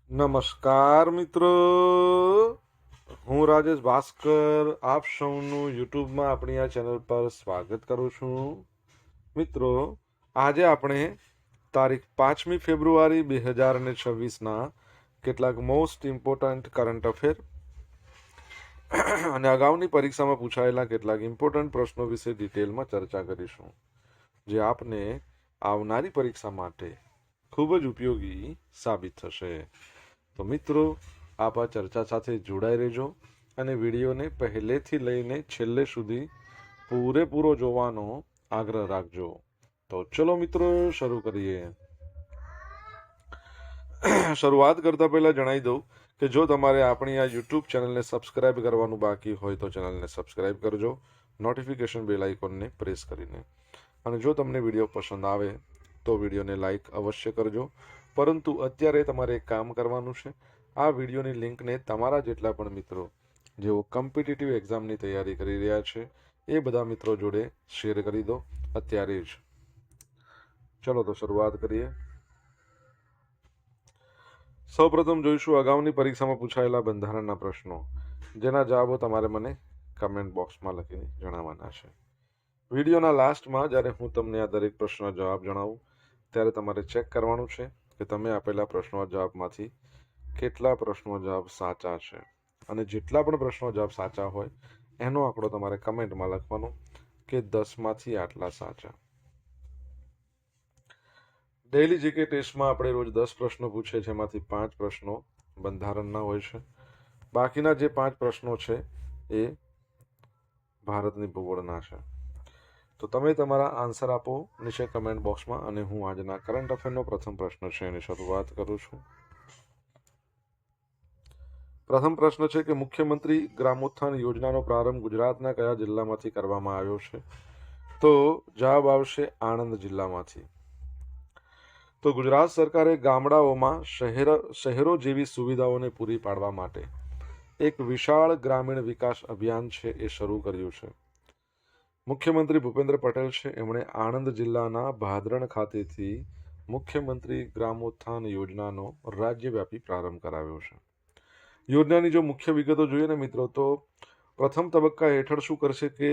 નમસ્કાર મિત્રો, હું રાજેશ ભાસ્કર આપ સૌનું યુટ્યુબમાં આપણી આ ચેનલ પર સ્વાગત કરું છું. મિત્રો, આજે આપણે તારીખ 5મી ફેબ્રુઆરી 2026ના કેટલાક મોસ્ટ ઇમ્પોર્ટન્ટ કરંટ અફેર અને અગાઉની પરીક્ષામાં પૂછાયેલા કેટલાક ઇમ્પોર્ટન્ટ પ્રશ્નો વિશે ડિટેલમાં ચર્ચા કરીશું, જે આપને આવનારી પરીક્ષા માટે ખૂબ જ ઉપયોગી સાબિત થશે. તો મિત્રો, આપ આ ચર્ચા સાથે જોડાઈ રહેજો અને વિડીયોને પહેલેથી લઈને છેલ્લે સુધી પૂરેપૂરો જોવાનો આગ્રહ રાખજો. તો ચલો મિત્રો, શરૂ કરીએ. શરૂઆત કરતા પહેલા જણાવી દઉં કે જો તમારે આપણી આ યુટ્યુબ ચેનલને સબસ્ક્રાઇબ કરવાનું બાકી હોય તો ચેનલને સબસ્ક્રાઇબ કરજો, નોટિફિકેશન બેલ આઇકોનને પ્રેસ કરીને. અને જો તમને વિડીયો પસંદ આવે તો વિડીયોને લાઈક અવશ્ય કરજો. પરંતુ અત્યારે તમારે એક કામ કરવાનું છે. આ વિડીયોની લિંકને તમારા જેટલા પણ મિત્રો જેઓ કોમ્પિટિટિવ એક્ઝામની તૈયારી કરી રહ્યા છે એ બધા મિત્રો જોડે શેર કરી દો અત્યારે જ. ચલો તો શરૂઆત કરીએ. સૌપ્રથમ જોઈશું અગાઉની પરીક્ષામાં પૂછાયેલા બંધારણના પ્રશ્નો, જેના જવાબો તમારે મને કમેન્ટ બોક્સમાં લખીને જણાવવાના છે. વિડીયોના લાસ્ટમાં જ્યારે હું તમને આ દરેક પ્રશ્નનો જવાબ જણાવું ત્યારે તમારે ચેક કરવાનું છે કે તમે આપેલા પ્રશ્નો જવાબમાંથી કેટલા પ્રશ્નો જવાબ સાચા છે, અને જેટલા પણ પ્રશ્નો જવાબ સાચા હોય એનો આંકડો તમારે કમેન્ટમાં લખવાનો કે 10માંથી આટલા સાચા. ડેઇલી જીકે ટેસ્ટમાં આપણે રોજ 10 પ્રશ્નો પૂછે છે, એમાંથી 5 પ્રશ્નો બંધારણના હોય છે. બાકીના જે 5 પ્રશ્નો છે એ ભારતની ભૂગોળના છે. તો તમે તમારા આન્સર આપો નીચે કમેન્ટ બોક્સમાં, અને હું આજના કરંટ અફેરનો પ્રથમ પ્રશ્ન છે એની શરૂઆત કરું છું. પ્રથમ પ્રશ્ન છે કે મુખ્યમંત્રી ગ્રામોત્થાન યોજનાનો પ્રારંભ ગુજરાતના કયા જિલ્લામાંથી કરવામાં આવ્યો છે? તો જવાબ આવશે આણંદ જિલ્લામાંથી. તો ગુજરાત સરકારે ગામડાઓમાં શહેરો જેવી સુવિધાઓને પૂરી પાડવા માટે એક વિશાળ ગ્રામીણ વિકાસ અભિયાન છે એ શરૂ કર્યું છે. મુખ્યમંત્રી ભૂપેન્દ્ર પટેલ છે, એમણે આણંદ જિલ્લાના ભાદરણ ખાતેથી મુખ્યમંત્રી ગ્રામોત્થાન યોજનાનો રાજ્યવ્યાપી પ્રારંભ કરાવ્યો છે. યોજનાની જો મુખ્ય વિગતો જોઈએ ને મિત્રો, તો પ્રથમ તબક્કા હેઠળ શું કરશે કે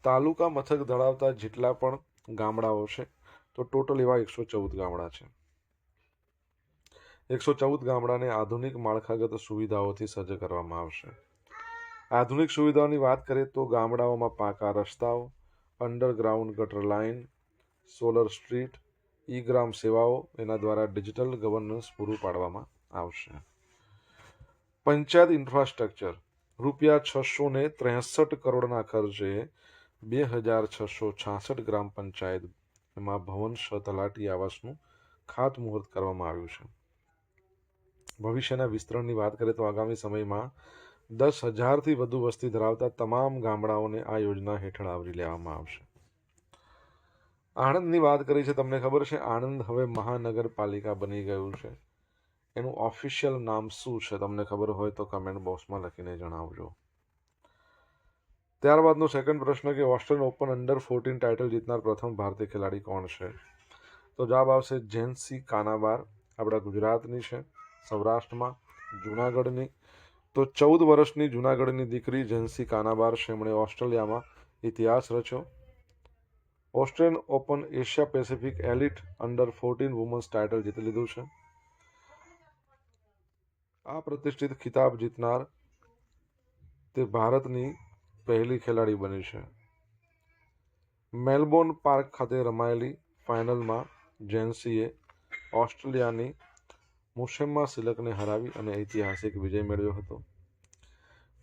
તાલુકા મથક ધરાવતા જેટલા પણ ગામડાઓ છે, તો ટોટલ એવા 114 ગામડા છે. 114 ગામડાને આધુનિક માળખાગત સુવિધાઓથી સજ્જ કરવામાં આવશે. આધુનિક સુવિધાઓની વાત કરીએ તો ગામડાઓમાં પાકા રસ્તાઓ, અંડરગ્રાઉન્ડ ગટર લાઇન, સોલર સ્ટ્રીટ, ઈ ગ્રામ સેવાઓ, એના દ્વારા ડિજિટલ ગવર્નન્સ પૂરું પાડવામાં આવશે. પંચાયત ઇન્ફ્રાસ્ટ્રક્ચર રૂપિયા 663 કરોડના ખર્ચે 2666 ગ્રામ પંચાયતમાં ભવન તલાટી આવાસનું ખાતમુહૂર્ત કરવામાં આવ્યું છે. ભવિષ્યના વિસ્તરણની વાત કરીએ તો આગામી સમયમાં 10,000થી વધુ વસ્તી ધરાવતા તમામ ગામડાઓને આ યોજના હેઠળ આવરી લેવામાં આવશે. આણંદની વાત કરી છે, તમને ખબર છે આણંદ હવે મહાનગરપાલિકા બની ગયું છે. એનું ઓફિશિયલ નામ શું છે? તમને ખબર હોય તો કમેન્ટ બોક્સમાં લખીને જણાવજો. ત્યારબાદનો સેકન્ડ પ્રશ્ન કે ઓસ્ટ્રેલિયન ઓપન અંડર-14 ટાઇટલ જીતનાર પ્રથમ ભારતીય ખેલાડી કોણ છે? તો જવાબ આવશે ઝેન્સી કાનાબાર. આપણા ગુજરાતની છે, સૌરાષ્ટ્રમાં, જુનાગઢની. તો 14 વર્ષની જુનાગઢની દીકરી ઝેન્સી કાનાબાર છે, એમણે ઓસ્ટ્રેલિયામાં ઇતિહાસ રચ્યો. Australian Open Asia Pacific elite અંડર-14 વુમન્સ ટાઇટલ જીતી લીધું છે. આ પ્રતિષ્ઠિત ખિતાબ જીતનાર તે ભારતની પહેલી ખેલાડી બની છે. મેલબોર્ન પાર્ક ખાતે રમાયેલી ફાઇનલમાં ઝેન્સીએ ઓસ્ટ્રેલિયાની મુશેમ્મા સિલકને હરાવી અને ઐતિહાસિક વિજય મેળવ્યો હતો.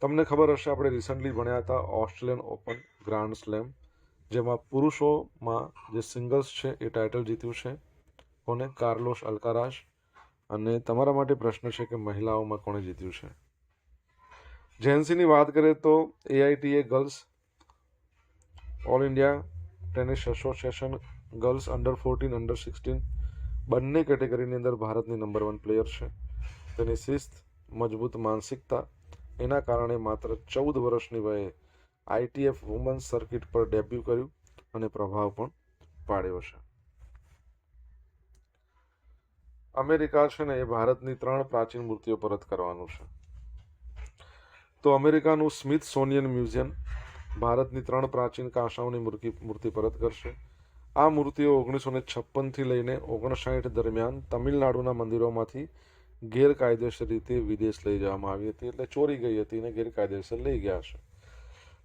તમને ખબર હશે, આપણે રિસન્ટલી ભણ્યા હતા ઓસ્ટ્રેલિયન ઓપન ગ્રાન્ડ સ્લેમ, જેમાં પુરુષોમાં જે સિંગલ્સ છે એ ટાઇટલ જીત્યું છે કોને? કાર્લોસ અલ્કારાઝ. અને તમારા માટે પ્રશ્ન છે કે મહિલાઓમાં કોણે જીત્યું છે? ઝેન્સીની વાત કરીએ તો AITA girls all India tennis association girls under under બંને કેટેગરીની અંદર ભારતની નંબર 1 પ્લેયર છે. તેની શિસ્ત, મજબૂત માનસિકતા, એના કારણે માત્ર 14 વર્ષની વયે ITF વુમન્સ સર્કિટ પર ડેબ્યુ કર્યું અને પ્રભાવ પણ પાડ્યો છે. અમેરિકા છે ને એ ભારતની 3 પ્રાચીન મૂર્તિઓ પરત કરવાનું છે. તો અમેરિકાનું સ્મિથસોનિયન મ્યુઝિયમ ભારતની 3 પ્રાચીન કાંસાઓની મૂર્તિ પરત કરશે. આ મૂર્તિઓ 1956 થી લઈને 59 દરમિયાન તમિલનાડુના મંદિરોમાંથી ગેરકાયદેસર રીતે વિદેશ લઈ જવામાં આવી હતી, એટલે ચોરી ગઈ હતી અને ગેરકાયદેસર લઈ ગયા છે.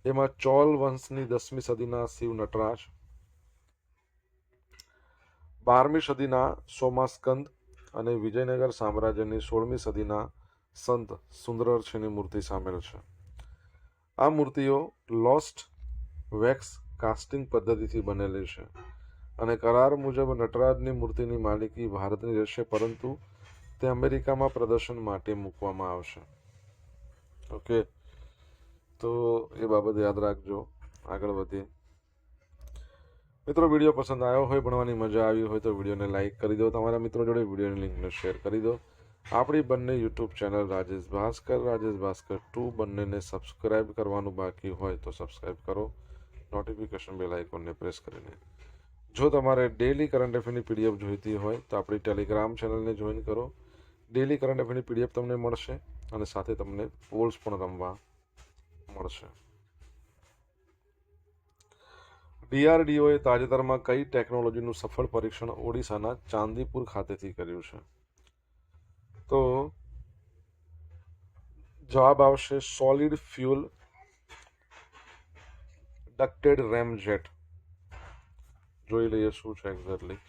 એમાં ચોલ વંશની 10મી સદીના શિવ નટરાજ, 12મી સદીના સોમાસ્કંદ અને વિજયનગર સામ્રાજ્યની 16મી સદીના સંત સુંદરર્ષિની મૂર્તિ સામેલ છે. આ મૂર્તિઓ લોસ્ટ વેક્સ કાસ્ટિંગ પદ્ધતિથી બનેલી છે અને કરાર મુજબ નટરાજની મૂર્તિની માલિકી ભારતની રહેશે, પરંતુ તે અમેરિકામાં પ્રદર્શન માટે મૂકવામાં આવશે. ઓકે, તો એ બાબત યાદ રાખજો. આગળ વધીએ મિત્રો. વિડીયો પસંદ આવ્યો હોય, ભણવાની મજા આવી હોય તો વિડીયોને લાઇક કરી દો, તમારા મિત્રો જોડે વિડીયોની લિંકને શેર કરી દો. આપણી બંને યુટ્યુબ ચેનલ રાજેશ ભાસ્કર 2 બંનેને સબસ્ક્રાઇબ કરવાનું બાકી હોય તો સબસ્ક્રાઇબ કરો, નોટિફિકેશન બેલ આઇકોનને પ્રેસ કરીને. જો તમારે ડેલી કરંટ અફેરની પીડીએફ જોઈતી હોય તો આપણી ટેલિગ્રામ ચેનલને જોઈન કરો. ડેલી કરંટ અફેરની પીડીએફ તમને મળશે અને સાથે તમને પોલ્સ પણ રમવા મળશે. ડીઆરડીઓએ તાજેતરમાં કઈ ટેકનોલોજીનું સફળ પરીક્ષણ ઓડિશાના ચાંદીપુર ખાતેથી કર્યું છે? તો જવાબ આવશે સોલિડ ફ્યુઅલ ડક્ટેડ રેમજેટ. જોઈ લઈએ શું છે એક્ઝેક્ટલી.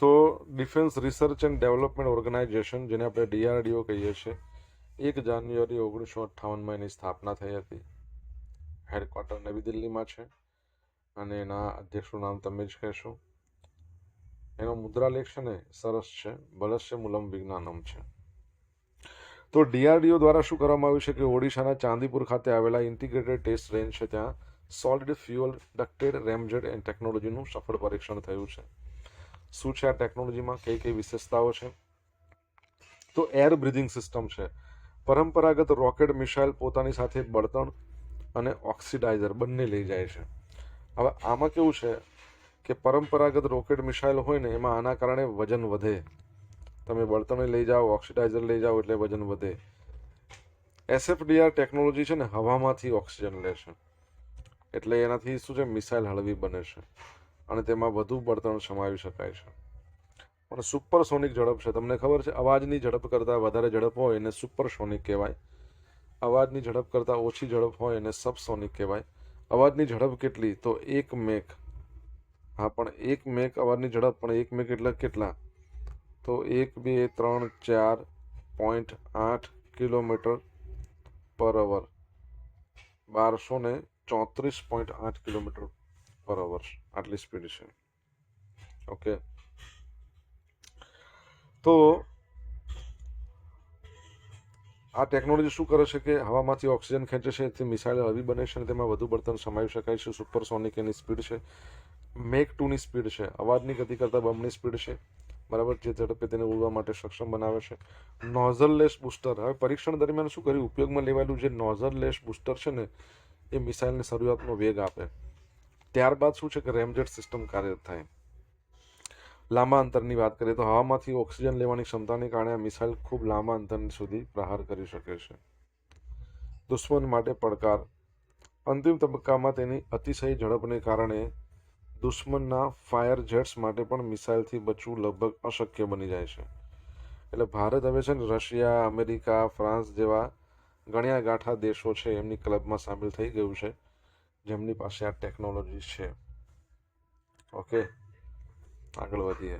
તો defence research and development organisation, જેને આપણે ડીઆરડીઓ કહીએ છીએ, 1 જાન્યુઆરી 1958માં એની સ્થાપના થઈ હતી. હેડક્વાર્ટર નવી દિલ્હીમાં છે અને એના અધ્યક્ષનું નામ તમે જ કહેશો. એનો મુદ્રાલેખ છે ને સરસ છે, બલસ્ય મૂલમ વિજ્ઞાનમ છે. તો ડીઆરડીઓ દ્વારા શું કરવામાં આવ્યું છે કે ઓડિશાના ચાંદીપુર ખાતે આવેલા ઇન્ટિગ્રેટેડ ટેસ્ટ રેન્જ છે, ત્યાં સોલિડ ફ્યુઅલ ડક્ટેડ રેમજેટ એન્ડ ટેકનોલોજીનું સફળ પરીક્ષણ થયું છે. શું છે આ ટેકનોલોજીમાં, કઈ કઈ વિશેષતાઓ છે? તો એર બ્રીધિંગ સિસ્ટમ છે. પરંપરાગત રોકેટ મિસાઇલ પોતાની સાથે બળતણ અને ઓક્સિડાઇઝર બંને લઈ જાય છે. હવે આમાં કેવું છે કે પરંપરાગત રોકેટ મિસાઇલ હોય ને, એમાં આના કારણે વજન વધે. તમે બળતણ લઈ જાઓ, ઓક્સિડાઇઝર લઈ જાઓ એટલે વજન વધે. એસએફડીઆર ટેકનોલોજી છે ને હવામાંથી ઓક્સિજન લે છે, એટલે એનાથી શું છે, મિસાઇલ હળવી બને છે અને તેમાં વધુ બળતણ સમાવી શકાય છે. પણ સુપરસોનિક ઝડપ છે. તમને ખબર છે, અવાજની ઝડપ કરતાં વધારે ઝડપ હોય એને સુપરસોનિક કહેવાય. અવાજની ઝડપ કરતાં ઓછી ઝડપ હોય એને સબસોનિક કહેવાય. અવાજની ઝડપ કેટલી? તો 1 મેક. હા, પણ 1 મેક અવાજની ઝડપ, પણ 1 મેક એટલે કેટલા? તો 1, 2, 3, 4.8 કિલોમીટર પર અવર, 1234.8 કિલોમીટર પર અવર, આટલી સ્પીડ છે. ઓકે, તો આ ટેકનોલોજી શું કરે છે કે હવામાંથી ઓક્સિજન ખેંચે છે, એથી મિસાઇલ હળવી બને છે અને તેમાં વધુ બળતણ સમાવી શકાય છે. સુપરસોનિક એની સ્પીડ છે. મેક 2ની સ્પીડ છે, અવાજની ગતિ કરતાં બમણી સ્પીડ છે, બરાબર, જે ઝડપે તેને ઉડવા માટે સક્ષમ બનાવે છે. નોઝલલેસ બૂસ્ટર. હવે પરીક્ષણ દરમિયાન શું કર્યું, ઉપયોગમાં લેવાયેલું જે નોઝલલેસ બૂસ્ટર છે ને, એ મિસાઇલને શરૂઆતનો વેગ આપે. ત્યારબાદ શું છે કે રેમજેટ સિસ્ટમ કાર્યરત થાય. લાંબા અંતરની વાત કરીએ તો હવામાંથી ઓક્સિજન લેવાની ક્ષમતાને કારણે આ મિસાઇલ ખૂબ લાંબા અંતર સુધી પ્રહાર કરી શકે છે. દુશ્મન માટે પડકાર. અંતિમ તબક્કામાં તેની અતિશય ઝડપને કારણે દુશ્મનના ફાયર જેટ્સ માટે પણ મિસાઇલથી બચવું લગભગ અશક્ય બની જાય છે. એટલે ભારત હવે છે ને રશિયા, અમેરિકા, ફ્રાન્સ જેવા ગણ્યા ગાંઠા દેશો છે એમની ક્લબમાં સામેલ થઈ ગયું છે, જેમની પાસે આ ટેકનોલોજી છે. ઓકે, આગળ વધીએ.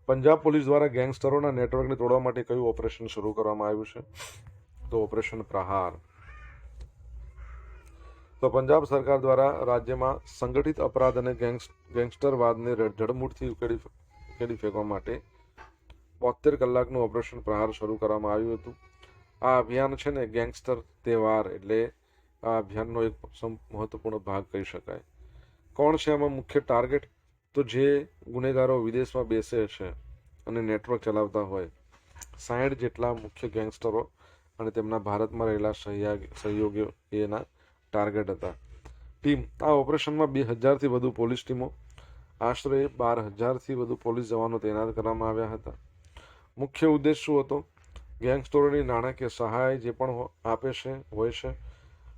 પંજાબ પોલીસ દ્વારા ગેંગસ્ટરોના નેટવર્કને તોડવા માટે કયું ઓપરેશન શરૂ કરવામાં આવ્યું છે? તો ઓપરેશન પ્રહાર. તો પંજાબ સરકાર દ્વારા રાજ્યમાં સંગઠિત અપરાધ અને ગેંગસ્ટરવાદને જડમૂળથી ઉકેલી ફેંકવા માટે 72 કલાકનું ઓપરેશન પ્રહાર શરૂ કરવામાં આવ્યું હતું. આ અભિયાન છે ને ગેંગસ્ટર તહેવાર, એટલે આ અભિયાનનો એક મહત્વપૂર્ણ ભાગ કહી શકાય. કોણ છે આમાં મુખ્ય ટાર્ગેટ? તો જે ગુનેગારો વિદેશમાં બેસે છે અને નેટવર્ક ચલાવતા હોય, 60 જેટલા મુખ્ય ગેંગસ્ટરો અને તેમના ભારતમાં રહેલા સહયોગીઓ એના ટાર્ગેટ હતા. ટીમ. આ ઓપરેશનમાં 2000થી વધુ પોલીસ ટીમો, આશરે 12,000થી વધુ પોલીસ જવાનો તૈનાત કરવામાં આવ્યા હતા. મુખ્ય ઉદ્દેશ શું હતો? ગેંગસ્ટરોની નાણાકીય સહાય જે પણ આપે છે હોય છે,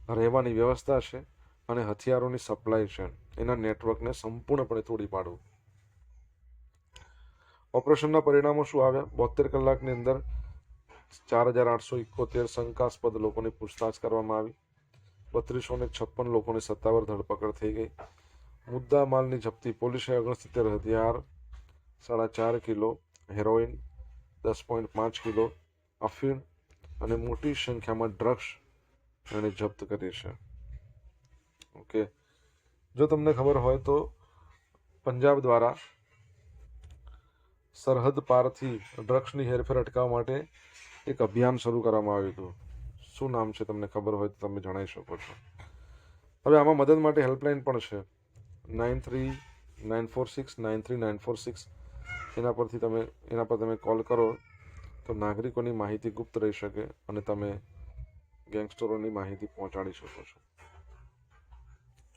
રહેવાની વ્યવસ્થા છે અને હથિયારોની સપ્લાય છે, એના નેટવર્કને સંપૂર્ણપણે તોડી પાડવું. ઓપરેશનના પરિણામો શું આવ્યા? 72 કલાકની અંદર 4,871 શંકાસ્પદ લોકોની પૂછતાછ કરવામાં આવી. 3,256 લોકોની સત્તાવાર ધરપકડ થઈ ગઈ. મુદ્દા માલની જપ્તી. પોલીસે 69 હથિયાર, 4.5 કિલો હેરોઇન, 10.5 કિલો અફીણ અને મોટી સંખ્યામાં ડ્રગ્સ એને જપ્ત કરી છે. ઓકે, જો તમને ખબર હોય તો પંજાબ દ્વારા સરહદ પારથી ડ્રગ્સની હેરફેર અટકાવવા માટે એક અભિયાન શરૂ કરવામાં આવ્યું હતું. શું નામ છે? તમને ખબર હોય તો તમે જણાવી શકો છો. હવે આમાં મદદ માટે હેલ્પલાઇન પણ છે, 93,946 એના પર તમે કોલ કરો તો નાગરિકોની માહિતી ગુપ્ત રહી શકે અને તમે ગેંગસ્ટરોની માહિતી પહોંચાડી શકો છો.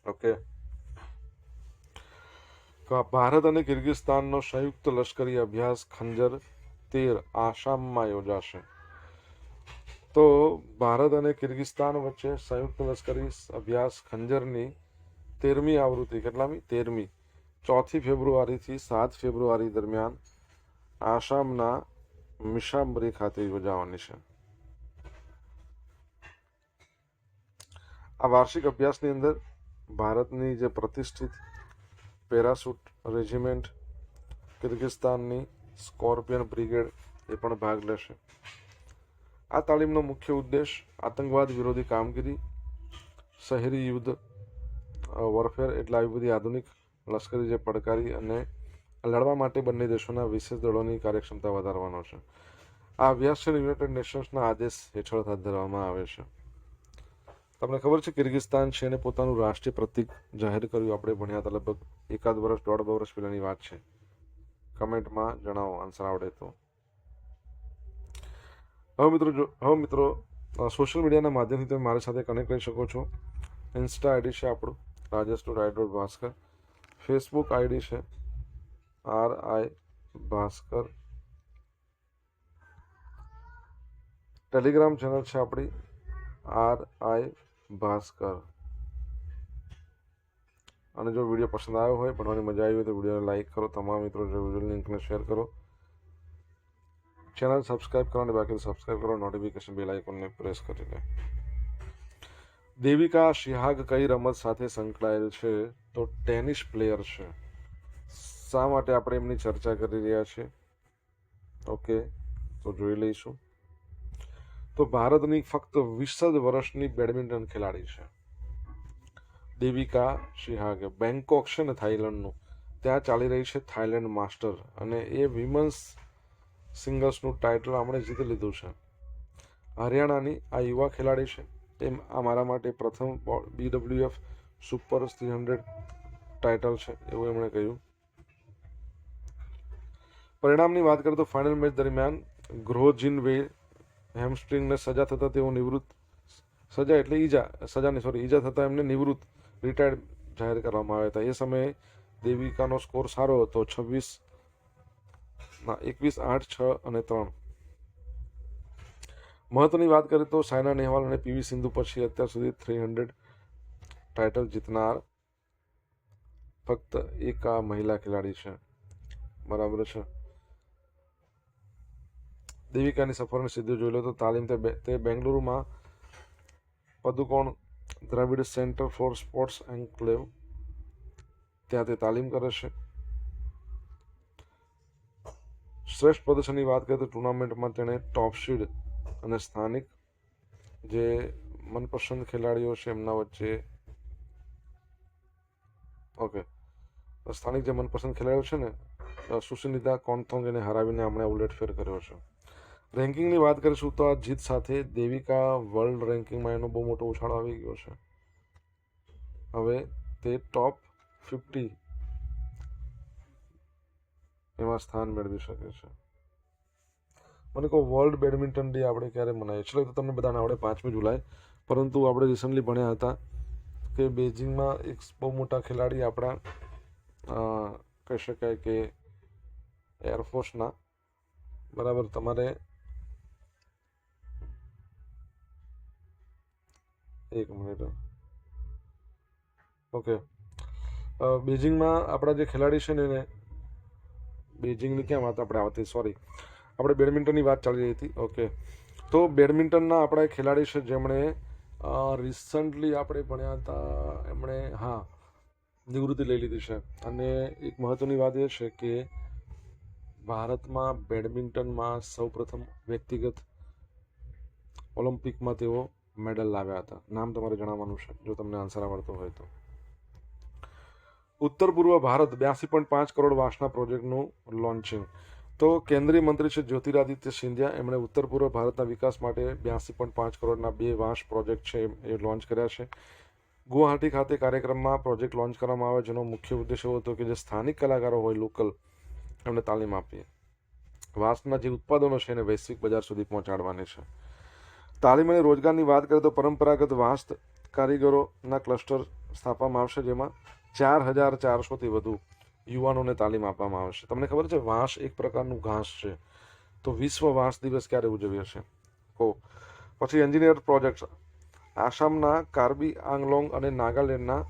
ઓકે, ભારત અને કિર્ગિસ્તાનનો સંયુક્ત લશ્કરી અભ્યાસ ખંજર 13 આસામમાં યોજાશે. તો ભારત અને કિર્ગિસ્તાન વચ્ચે સંયુક્ત લશ્કરી અભ્યાસ ખંજરની 13મી આવૃત્તિ, કેટલામી? 13મી, 4 ફેબ્રુઆરીથી 7 ફેબ્રુઆરી દરમિયાન આસામના મિશામરી ખાતે યોજાવાની છે. આ વાર્ષિક અભ્યાસની અંદર ભારતની જે પ્રતિષ્ઠિત પેરાશૂટ રેજિમેન્ટ, કિર્ગિસ્તાનની સ્કોર્પિયન બ્રિગેડ એ પણ ભાગ લેશે. આ તાલીમનો મુખ્ય ઉદ્દેશ આતંકવાદ વિરોધી કામગીરી, શહેરી યુદ્ધ વોરફેર એટલે આવી બધી આધુનિક લશ્કરી જે પડકારી અને લડવા માટે બંને દેશોના વિશેષ દળોની કાર્યક્ષમતા વધારવાનો છે. આ અભ્યાસ છે યુનાઇટેડ નેશન્સના આદેશ હેઠળ હાથ ધરવામાં આવે છે. તમને ખબર છે કિર્ગિસ્તાન છે એને પોતાનું રાષ્ટ્રીય પ્રતીક જાહેર કર્યું? આપણે ભણ્યા હતા લગભગ 1.5 વર્ષ 1.5 વર્ષ પહેલાની વાત છે. કમેન્ટમાં જણાવો આન્સર આવડે તો. હવે મિત્રો સોશિયલ મીડિયાના માધ્યમથી તમે મારી સાથે કનેક્ટ કરી શકો છો. ઇન્સ્ટા આઈડી છે આપણું rajesh.i.bhaskar, ફેસબુક આઈડી છે RI ભાસ્કર, ટેલિગ્રામ ચેનલ છે આપણી RI ભાસ્કર. અને જો વિડીયો પસંદ આવ્યો હોય, ભણવાની મજા આવી હોય તો વિડીયોને લાઈક કરો. તમામ મિત્રો જો વિડીયો લિંકને શેર કરો. ચેનલ સબસ્ક્રાઇબ કરવાની બાકી સબસ્ક્રાઇબ કરો. નોટિફિકેશન બેલ આઇકોનને પ્રેસ કરી લે. દેવિકા સિહાગ કઈ રમત સાથે સંકળાયેલ છે? તો ટેનિસ પ્લેયર છે. શા માટે આપણે એમની ચર્ચા કરી રહ્યા છીએ? ઓકે, તો જોઈ લઈશું. તો ભારતની ફક્ત 20 જ વર્ષની બેડમિન્ટન ખેલાડી છે દેવિકા સિહાગ. બેંકોક છે ને થાઈલેન્ડનું, ત્યાં ચાલી રહી છે થાઈલેન્ડ માસ્ટર અને એ વિમન્સ સિંગલ્સનું ટાઇટલ આપણે જીતી લીધું છે. હરિયાણાની આ યુવા ખેલાડી છે. એમ આ મારા માટે પ્રથમ BWF સુપર 300 ટાઇટલ છે એવું એમણે કહ્યું. પરિણામની વાત કરીએ તો ફાઇનલ મેચ દરમિયાન ગ્રોજિનવે હેમસ્ટ્રિંગને સજા થતાં તેઓ નિવૃત્ત, ઈજા થતાં એમને નિવૃત્ત રિટાયર્ડ જાહેર કરવામાં આવ્યા હતા. એ સમયે દેવિકાનો સ્કોર સારો હતો, 21, 8, 6 અને 3. મહત્વની વાત કરીએ તો સાયના નેહવાલ અને PV સિંધુ પછી અત્યાર સુધી 300 ટાઇટલ જીતનાર ફક્ત એક આ મહિલા ખેલાડી છે. બરાબર છે. દેવિકાની સફરની સિદ્ધિ જોઈ લો તો તાલીમ તે બેંગલુરુમાં Padukone Dravid Centre for Sports Enclave ત્યાં તે તાલીમ કરે છે. શ્રેષ્ઠ પ્રદર્શનની વાત કરીએ તો ટુર્નામેન્ટમાં તેણે ટોપ સીડ અને સ્થાનિક જે મનપસંદ ખેલાડીઓ છે એમના વચ્ચે સ્થાનિક જે મનપસંદ ખેલાડીઓ છે ને સુસિનિતા કોન્થોંગ એને હરાવીને આપણે ઉલટફેર કર્યો છે. રેન્કિંગની વાત કરીશું તો આ જીત સાથે દેવિકા વર્લ્ડ રેન્કિંગમાં એનો બહુ મોટો ઉછાળો આવી ગયો છે. હવે તે ટોપ 50 એમાં સ્થાન મેળવી શકે છે. મને કહો વર્લ્ડ બેડમિન્ટન ડે આપણે ક્યારે મનાવીએ? ચલો તો તમને બધાને આવડે 5મી જુલાઈ, પરંતુ આપણે રિસન્ટલી ભણ્યા હતા કે બેઇજિંગમાં એક બહુ મોટા ખેલાડી આપણા કહી શકાય કે એરફોર્સના, બરાબર, તમારે એક મિનિટ, ઓકે, બેઇજિંગમાં આપણા જે ખેલાડી છે ને એને બેઇજિંગની ક્યાં વાત આપણે આવતી, સોરી, આપણે બેડમિન્ટનની વાત ચાલી રહી હતી. ઓકે, તો બેડમિન્ટનના આપણા ખેલાડી છે જેમણે રિસન્ટલી આપણે ભણ્યા હતા, એમણે નિવૃત્તિ લઈ લીધી છે. અને એક મહત્વની વાત એ છે કે ભારતમાં બેડમિન્ટનમાં સૌપ્રથમ વ્યક્તિગત ઓલિમ્પિકમાં તેઓ મેડલ લાવ્યા હતા. નામ તમારે જણાવવાનું છે જો તમને આન્સર આવડતો હોય તો. ઉત્તર પૂર્વ ભારત 82.5 કરોડ વાંસના પ્રોજેક્ટનું લોન્ચિંગ. તો કેન્દ્રીય મંત્રી છે જ્યોતિરાદિત્ય સિંધિયા, એમણે ઉત્તર પૂર્વ ભારતના વિકાસ માટે 82.5 કરોડના 2 વાંસ પ્રોજેક્ટ છે એ લોન્ચ કર્યા છે. ગુવાહાટી ખાતે કાર્યક્રમમાં પ્રોજેક્ટ લોન્ચ કરવામાં આવે, જેનો મુખ્ય ઉદ્દેશ એવો હતો કે જે સ્થાનિક કલાકારો હોય, લોકલ, એમને તાલીમ આપીએ. વાંસના જે ઉત્પાદનો છે એને વૈશ્વિક બજાર સુધી પહોંચાડવાની છે. તાલીમ અને રોજગારની વાત કરીએ તો પરંપરાગત વાંસ કારીગરોના ક્લસ્ટર સ્થાપવામાં આવશે, જેમાં 4,400થી વધુ યુવાનોને તાલીમ આપવામાં આવશે. તમને ખબર છે વાંસ એક પ્રકારનું ઘાસ છે, તો વિશ્વ વાંસ દિવસ ક્યારે ઉજવ્યો છે? પછી એન્જિનિયર પ્રોજેક્ટ, આસામના કાર્બી આંગલોંગ અને નાગાલેન્ડના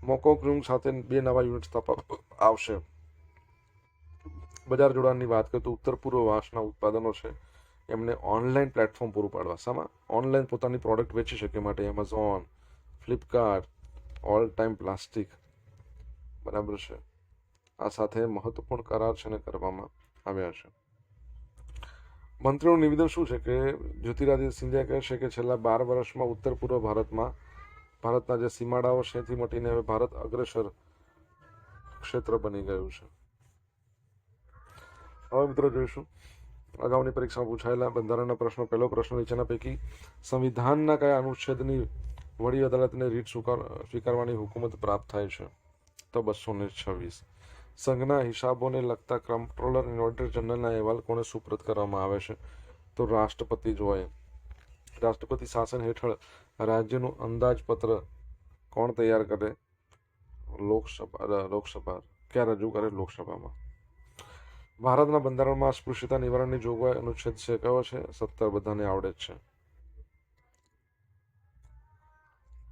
મોકોક્રુંગ સાથે 2 નવા યુનિટ સ્થાપવામાં આવશે. બજાર જોડાણની વાત કરીએ તો ઉત્તર પૂર્વ વાંસના ઉત્પાદનો છે એમને ઓનલાઈન પ્લેટફોર્મ પૂરું પાડવા, શામાં ઓનલાઈન પોતાની પ્રોડક્ટ વેચી શકે માટે Amazon, Flipkart, all time plastic, બરાબર છે, આ સાથે મહત્વપૂર્ણ કરાર છે ને કરવામાં આવ્યા છે. મંત્રીનું નિવેદન શું છે કે જ્યોતિરાદિત્ય સિંધિયા કહે છે કે છેલ્લા 12 વર્ષમાં ઉત્તર પૂર્વ ભારતના જે સીમાડાઓ છે એથી મટીને હવે ભારત અગ્રેસર ક્ષેત્ર બની ગયું છે. હવે મિત્રો જોઈશું અગાઉની પરીક્ષામાં પૂછાયેલા બંધારણના પ્રશ્નો. પહેલો પ્રશ્ન, નીચેના પૈકી સંવિધાનના કયા અનુચ્છેદની વડી અદાલતને રીટ સ્વીકારવાની હુકુમત પ્રાપ્ત થાય છે? તો 226. સંઘના હિસાબોને લગતા કમ્પ્ટ્રોલર અને ઓડિટર જનરલના અહેવાલ કોને સુપ્રત કરવામાં આવે છે? તો રાષ્ટ્રપતિ જ હોય. રાષ્ટ્રપતિ શાસન હેઠળ રાજ્યનું અંદાજપત્ર કોણ તૈયાર કરે? લોકસભા ક્યાં રજૂ કરે? લોકસભામાં. ભારતના બંધારણમાં અસ્પૃશ્યતા નિવારણની જોગવાઈ અનુચ્છેદ છે કયો છે? 17, બધાને આવડે જ છે.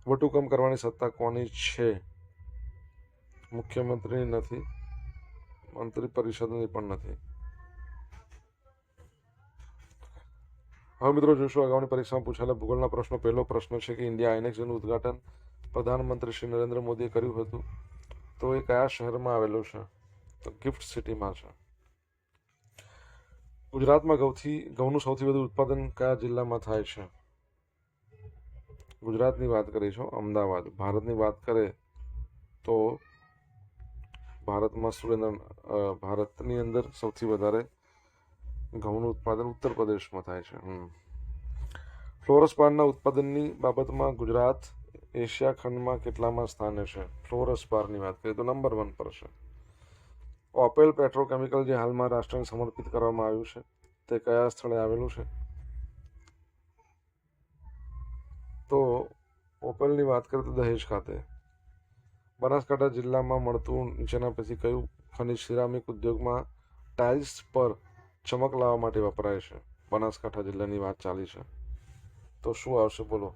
વટહુકમ કરવાની સત્તા કોની છે? મુખ્યમંત્રીની નથી, મંત્રી પરિષદની પણ નથી. હવે મિત્રો જોઈશું અગાઉની પરીક્ષામાં પૂછાયેલા ભૂગોળના પ્રશ્નો. પહેલો પ્રશ્ન છે કે ઇન્ડિયા આઇનેક્સનું ઉદ્ઘાટન પ્રધાનમંત્રી શ્રી નરેન્દ્ર મોદીએ કર્યું હતું, તો એ કયા શહેરમાં આવેલું છે? તો ગિફ્ટ સિટીમાં છે. ગુજરાતમાં ઘઉંનું સૌથી વધુ ઉત્પાદન કયા જિલ્લામાં થાય છે? ગુજરાતની વાત કરીશું, અમદાવાદ. ભારતની વાત કરે તો ભારતની અંદર સૌથી વધારે ઘઉંનું ઉત્પાદન ઉત્તર પ્રદેશમાં થાય છે. ફ્લોરસપારના ઉત્પાદનની બાબતમાં ગુજરાત એશિયા ખંડમાં કેટલામાં સ્થાને છે? ફ્લોરસપારની વાત કરીએ તો નંબર 1 પર છે. ઓપેલ પેટ્રોકેમિકલ જે હાલમાં રાષ્ટ્રને સમર્પિત કરવામાં આવ્યું છે તે કયા સ્થળે આવેલું છે? તો ઓપેલની વાત કરીએ તો દહેજ ખાતે. બનાસકાંઠા જિલ્લામાં મળતું નીચેના પૈકી કયું ખનિજ સિરામિક ઉદ્યોગમાં ટાઇલ્સ પર ચમક લાવવા માટે વપરાય છે? બનાસકાંઠા જિલ્લાની વાત ચાલી છે, તો શું આવશે બોલો?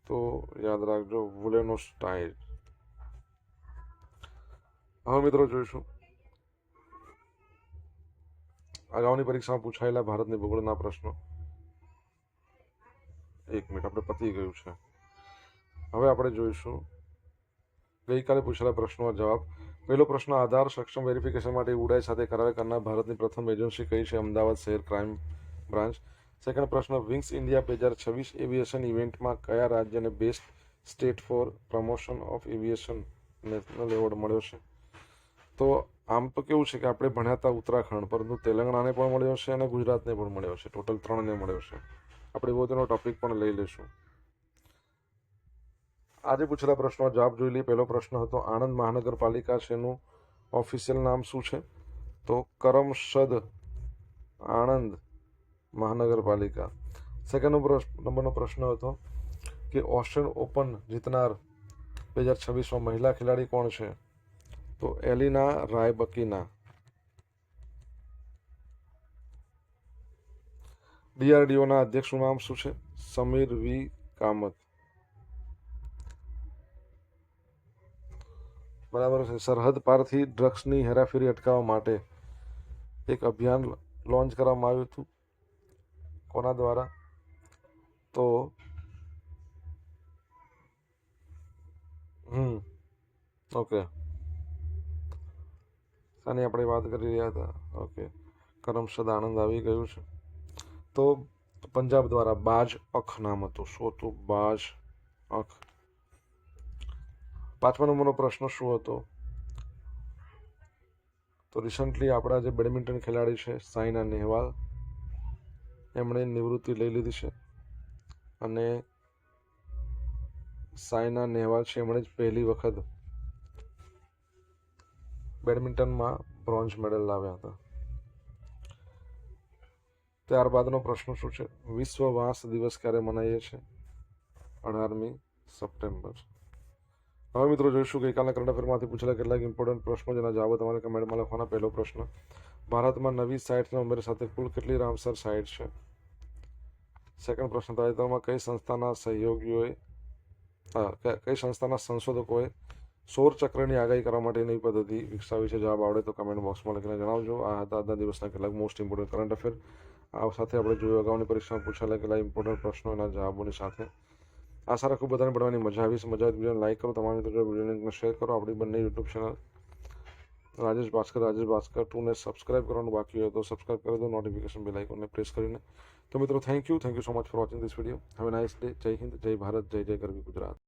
તો યાદ રાખજો, વુલેનોસ્ટાઇન. હવે મિત્રો જોઈશું અગાઉની પરીક્ષામાં પૂછાયેલા ભારતની ભૂગોળના પ્રશ્નો. 1 મિનિટ, આપણે પતી ગયું છે. હવે આપણે જોઈશું ગઈકાલે પૂછેલા પ્રશ્નોના જવાબ. પહેલો પ્રશ્ન, આધાર સક્ષમ વેરિફિકેશન માટે ઉડાઈ સાથે કરાર કરનાર ભારતની પ્રથમ એજન્સી કઈ છે? અમદાવાદ શહેર ક્રાઇમ બ્રાન્ચ. સેકન્ડ પ્રશ્ન, વિંગ્સ ઇન્ડિયા 2026 એવિએશન ઇવેન્ટમાં કયા રાજ્યને best state four promotion of aviation national award મળ્યો છે? તો આમ તો કેવું છે કે આપણે ભણ્યા હતા ઉત્તરાખંડ, પરંતુ તેલંગાણાને પણ મળ્યો છે અને ગુજરાતને પણ મળ્યો છે. ટોટલ 3ને મળ્યો છે. આપણે તેનો ટોપિક પણ લઈ લઈશું. આજે પૂછેલા પ્રશ્નનો જવાબ જોઈ લઈએ. પહેલો પ્રશ્ન હતો આણંદ મહાનગરપાલિકા છે એનું ઓફિશિયલ નામ શું છે? તો કરમસદ આણંદ મહાનગરપાલિકા. સેકન્ડ નંબરનો પ્રશ્ન હતો કે ઓસ્ટ્રેલિયન ઓપન જીતનાર 2026માં મહિલા ખેલાડી કોણ છે? તો એલિના રાયબકીના. DRDOના અધ્યક્ષનું નામ શું છે? સમીર વી કામત. બરાબર છે. સરહદ પારથી ડ્રગ્સની હેરાફેરી અટકાવવા માટે એક અભિયાન લોન્ચ કરવામાં આવ્યું હતું. કોના દ્વારા? તો ઓકે, આની આપણે વાત કરી રહ્યા હતા. ઓકે, કરમસદ આણંદ આવી ગયું છે. તો પંજાબ દ્વારા બાજ અખ નામ હતું. શું હતું? બાજ અખ. 5મા નંબરનો પ્રશ્ન શું હતો? તો રિસન્ટલી આપણા જે બેડમિન્ટન ખેલાડી છે સાઇના નેહવાલ, એમણે નિવૃત્તિ લઈ લીધી છે અને સાઇના નેહવાલ છે એમણે જ પહેલી વખત બેડમિન્ટનમાં બ્રોન્ઝ મેડલ લાવ્યા હતા. ત્યારબાદનો પ્રશ્ન શું છે? વિશ્વ વાંસ દિવસ ક્યારે મનાવીએ છીએ? 18મી સપ્ટેમ્બર. હવે મિત્રો જોઈશું ગઈકાલના કરંટ અફેરમાંથી પૂછેલા કેટલાક ઇમ્પોર્ટન્ટ પ્રશ્નો, જેના જવાબો તમારે કમેન્ટમાં લખવાના. પહેલો પ્રશ્ન: ભારતમાં નવી સાઇટ્સના ઉમેરા સાથે કુલ કેટલી રામસર સાઇટ છે? સેકન્ડ પ્રશ્ન: તાજેતરમાં કઈ સંસ્થાના સંશોધકોએ સૌર ચક્રની આગાહી કરવા માટે નવી પદ્ધતિ વિકસાવી છે? જવાબ આવડે તો કમેન્ટ બોક્સમાં લખીને જણાવજો. આ હતા આજના દિવસના કેટલાક મોસ્ટ ઇમ્પોર્ટન્ટ કરંટ અફેર. આ સાથે આપણે જોયું અગાઉની પરીક્ષામાં પૂછાયેલા કેટલાક ઇમ્પોર્ટન્ટ પ્રશ્નો એના જવાબોની સાથે. આશા રાખું બધાને ભણવાની મજા આવી છે. મજા આવી વિડીયોને લાઈક કરો, તમારા મિત્રો વિડીયો લિંકને શેર કરો. આપણી બંને યુટ્યુબ ચેનલ રાજેશ ભાસ્કર 2 ને સબસ્ક્રાઇબ કરવાનું બાકી હોય તો સબસ્ક્રાઇબ કરી દો, નોટિફિકેશન બેલ આઇકોનને પ્રેસ કરીને. તો મિત્રો thank you so much for watching this video. Have a nice day. જય હિન્દ, જય ભારત, જય જય ગરવી ગુજરાત.